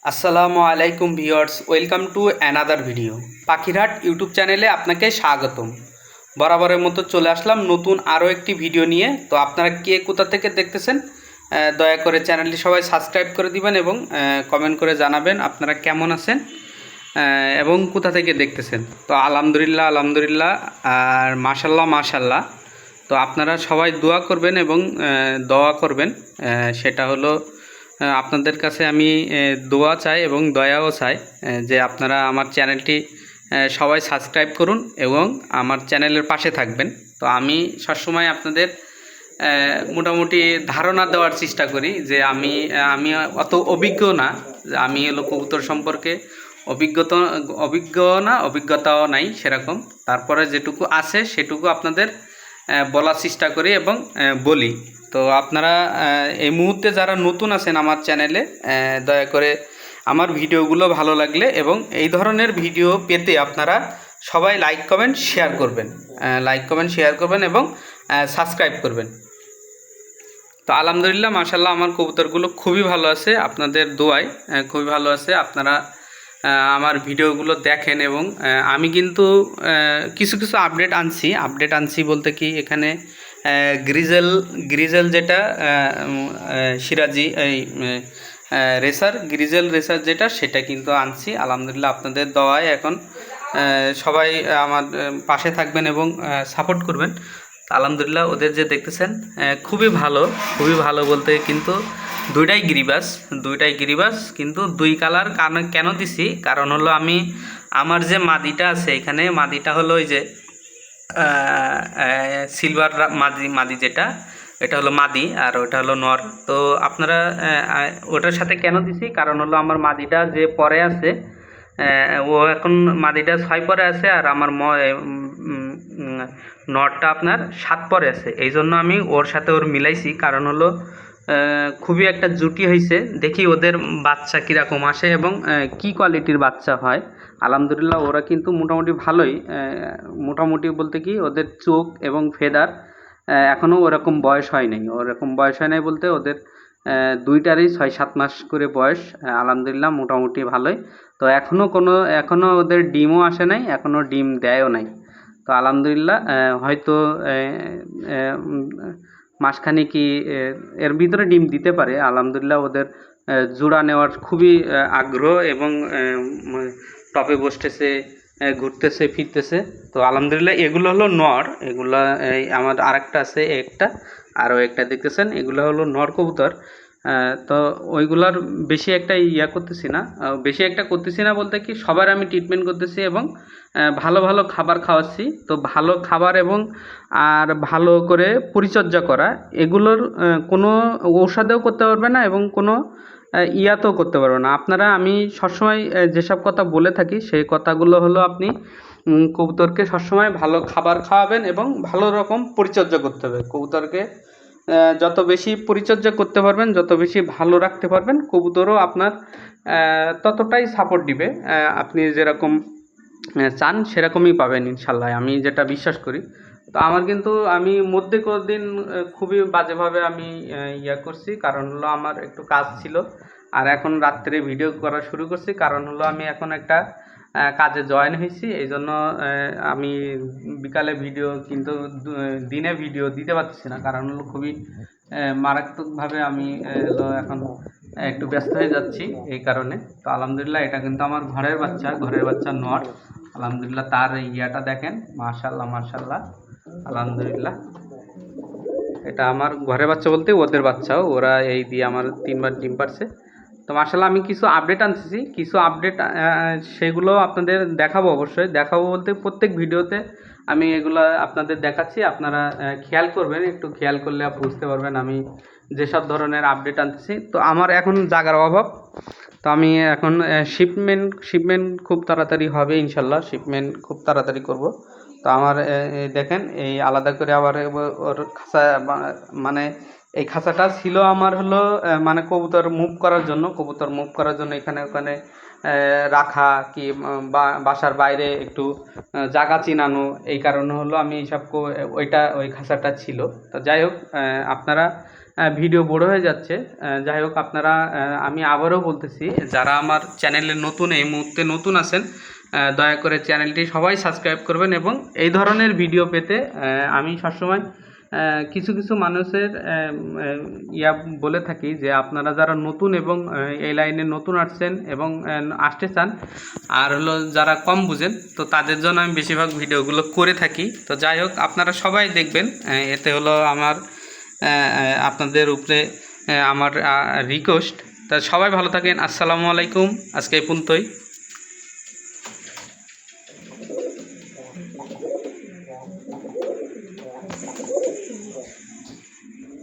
আসসালামু আলাইকুম viewers, welcome to another video. পাখিরহাট YouTube চ্যানেলে আপনাকে স্বাগতম। বরাবরের মতো চলে আসলাম নতুন আরও একটি ভিডিও নিয়ে। তো আপনারা কে কোথা থেকে দেখতেছেন দয়া করে চ্যানেলটি সবাই সাবস্ক্রাইব করে দিবেন এবং কমেন্ট করে জানাবেন আপনারা কেমন আছেন এবং কোথা থেকে দেখতেছেন। তো আলহামদুলিল্লাহ আর মাশাল্লাহ। তো আপনারা সবাই দোয়া করবেন এবং দোয়া করবেন, সেটা হলো আপনাদের কাছে আমি দোয়া চাই এবং দয়াও চাই যে আপনারা আমার চ্যানেলটি সবাই সাবস্ক্রাইব করুন এবং আমার চ্যানেলের পাশে থাকবেন। তো আমি সবসময় আপনাদের মোটামুটি ধারণা দেওয়ার চেষ্টা করি যে আমি অত অভিজ্ঞ না, আমি হলো কবুতর সম্পর্কে অভিজ্ঞতাও নাই সেরকম। তারপরে যেটুকু আছে সেটুকু আপনাদের বলার চেষ্টা করি এবং বলি। তো আপনারা এই মুহূর্তে যারা নতুন আছেন আমার চ্যানেলে, দয়া করে আমার ভিডিওগুলো ভালো লাগলে এবং এই ধরনের ভিডিও পেতে আপনারা সবাই লাইক কমেন্ট শেয়ার করবেন এবং সাবস্ক্রাইব করবেন। তো আলহামদুলিল্লাহ মাশাল্লাহ আমার কবুতরগুলো খুবই ভালো আছে, আপনাদের দোয়ায় খুবই ভালো আছে। আপনারা আমার ভিডিওগুলো দেখেন এবং আমি কিন্তু কিছু আপডেট আনছি বলতে কি, এখানে গ্রিজেল যেটা সিরাজি এই গ্রিজেল রেসার যেটা, সেটা কিন্তু আনছি আলহামদুলিল্লাহ। আপনাদের দোয়ায় এখন সবাই আমার পাশে থাকবেন এবং সাপোর্ট করবেন। আলহামদুলিল্লাহ ওদের যে দেখতেছেন খুবই ভালো বলতে কিন্তু দুইটাই গিরিবাস কিন্তু দুই কালার। কেন দিছি কারণ হলো আমার যে মাদিটা আছে এখানে, মাদিটা হলো ওই যে সিলভার মাদি যেটা, এটা হলো মাদি আর ওটা হলো নর। তো আপনারা ওটার সাথে কেন দিছি কারণ হলো আমার মাদিটা যে পরে আছে, ও এখন মাদিটা 6 পরে আছে আর আমার নটটা আপনার 7 পরে আছে। এই জন্য আমি ওর সাথে ওর মিলাইছি, কারণ হলো খুবই একটা জুটি হয়েছে। দেখি ওদের বাচ্চা কীরকম আসে এবং কি কোয়ালিটির বাচ্চা হয়। আলহামদুলিল্লাহ ওরা কিন্তু মোটামুটি ভালোই, মোটামুটি বলতে কি ওদের চোখ এবং ফেদার এখনও ওরকম বয়স হয় নাই বলতে ওদের দুইটারই 6-7 মাস করে বয়স। আলহামদুলিল্লাহ মোটামুটি ভালোই। তো এখনও ওদের ডিমও আসে নাই, এখনও ডিম দেয়ও নাই। তো আলহামদুলিল্লাহ হয়তো মাসখানেক এর ভিতরে ডিম দিতে পারে। আলহামদুলিল্লাহ ওদের জোড়া নেওয়ার খুবই আগ্রহ এবং টপে বসতেছে, ঘুরতেছে ফিরতেছে। তো আলহামদুলিল্লাহ এগুলো হলো নর, এগুলা আমার আরেকটা আছে একটা, আরও একটা দেখতেছেন, এগুলো হলো নর কবুতর। তো ওইগুলার বেশি একটা করতেছি না বলতে কি, সবার আমি ট্রিটমেন্ট করতেছি এবং ভালো খাবার খাওয়াচ্ছি। তো ভালো খাবার এবং আর ভালো করে পরিচর্যা করা, এগুলোর কোনো ঔষধেও করতে পারবে না এবং কোনো ইয়াতেও করতে পারবে না আপনারা। আমি সবসময় যেসব কথা বলে থাকি সেই কথাগুলো হলো, আপনি কবুতরকে সবসময় ভালো খাবার খাওয়াবেন এবং ভালো রকম পরিচর্যা করতে হবে কবুতরকে। যত বেশি পরিচর্যা করতে পারবেন, যত বেশি ভালো রাখতে পারবেন, কবুতরও আপনার ততটাই সাপোর্ট দিবে। আপনি যেরকম চান সেরকমই পাবেন ইনশাল্লাহ, আমি যেটা বিশ্বাস করি। তো আমার কিন্তু আমি মধ্যে কদিন খুবই বাজেভাবে আমি করছি, কারণ হলো আমার একটু কাজ ছিল আর এখন রাত্রে ভিডিও করা শুরু করছি, কারণ হলো আমি এখন একটা কাজে জয়েন হয়েছি। এই জন্য আমি বিকালে ভিডিও কিন্তু দিনে ভিডিও দিতে পারছি না, কারণ হলো খুবই মারাত্মকভাবে আমি এখন একটু ব্যস্ত হয়ে যাচ্ছি এই কারণে। তো আলহামদুলিল্লাহ এটা কিন্তু আমার ঘরের বাচ্চা নর। আলহামদুলিল্লাহ তার ইয়াটা দেখেন, মাশাল্লাহ আলহামদুলিল্লাহ। এটা আমার ঘরের বাচ্চা বলতে ওদের বাচ্চাও, ওরা এই দিয়ে আমার 3বার ডিম পারছে। তো মাশাল্লাহ আমি কিছু আপডেট আনতেছি, সেগুলো আপনাদের দেখাবো, অবশ্যই দেখাবো বলতে প্রত্যেক ভিডিওতে আমি এগুলো আপনাদের দেখাচ্ছি। আপনারা খেয়াল করবেন, একটু খেয়াল করলে বুঝতে পারবেন আমি যেসব ধরনের আপডেট আনতেছি। তো আমার এখন জায়গার অভাব, তো আমি এখন শিপমেন্ট খুব তাড়াতাড়ি হবে ইনশাল্লাহ, শিপমেন্ট খুব তাড়াতাড়ি করব। তো আমার দেখেন এই আলাদা করে আবার ওর খাঁচা, মানে এই খাঁচাটা ছিল আমার হলো মানে কবুতর মুভ করার জন্য এখানে ওখানে রাখা কি বাসার বাইরে একটু জায়গা চিনানো, এই কারণে হলো আমি এইসব ওই খাঁচাটা ছিল। তো যাই হোক, আপনারা ভিডিও বড় হয়ে যাচ্ছে। যাই হোক, আপনারা আমি আবারও বলতেছি, যারা আমার চ্যানেলে নতুন, এই মুহূর্তে নতুন আছেন, দয়া করে চ্যানেলটি সবাই সাবস্ক্রাইব করবেন। এবং এই ধরনের ভিডিও পেতে আমি সবসময় কিছু কিছু মানুষের বলে থাকি যে আপনারা যারা নতুন এবং এই লাইনে নতুন আসছেন এবং আসতে চান, আর হলো যারা কম বুঝেন, তো তাদের জন্য আমি বেশিরভাগ ভিডিওগুলো করে থাকি। তো যাই হোক, আপনারা সবাই দেখবেন, এতে হলো আমার আপনাদের উপরে আমার রিকোয়েস্ট। তা সবাই ভালো থাকেন। আসসালামু আলাইকুম। আজকে এই পর্যন্তই।